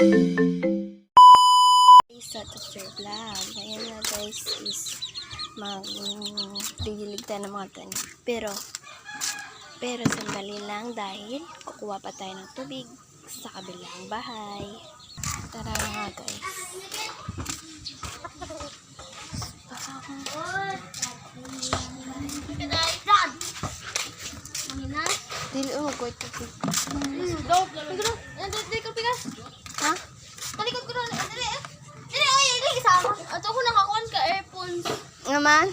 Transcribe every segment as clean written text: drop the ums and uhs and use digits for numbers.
Sa Teacher Vlog. Ngayon na guys is magdidilig tayo ng mga tanim. Pero sandali lang dahil kukuha pa tayo ng tubig sa kabilang bahay. Tara na nga guys. Dili mo ko ito. Ha? Talikod ko doon. Dili, ay, isama. Ato ko nakakuan ka earphones. Naman?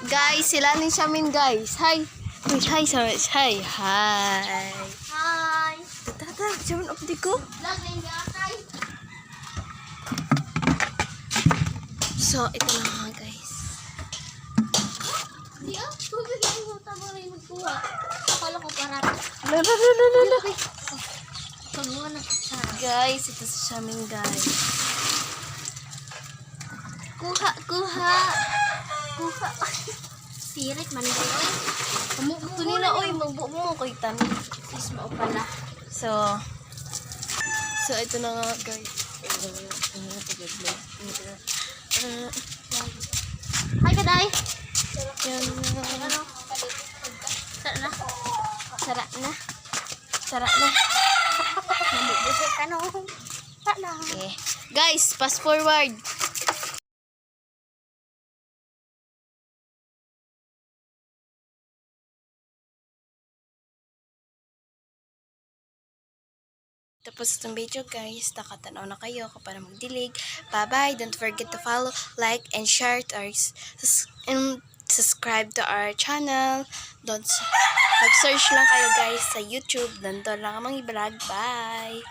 Guys, sila ni Shamin guys. Hi. Uy, hi, hi. Hi. Hi. Tata, Shamin up di ko. Vlog na yung gatay. So, ito na nga guys. Di tubig lang yung tabo rin magkuha. Akala ko para. Lala. Pagmuha na sa. Guys, ito si Shamin guys. Kuha. Sirit man ba yun? Ito nila, oy, magbuo mo kay Tami. Is mo pala. So, ito na nga guys. Hi, kaday. Yan. Ano? Sara na. Sara na. Nabubusok ka no. Sara na. Okay. Guys, fast forward. Tapos itong video guys, nakatanaw na kayo para magdilig. Bye-bye. Don't forget to follow, like, and share to our, and subscribe to our channel. Mag-search lang kayo guys sa YouTube. Nandun lang ang mga vlog. Bye!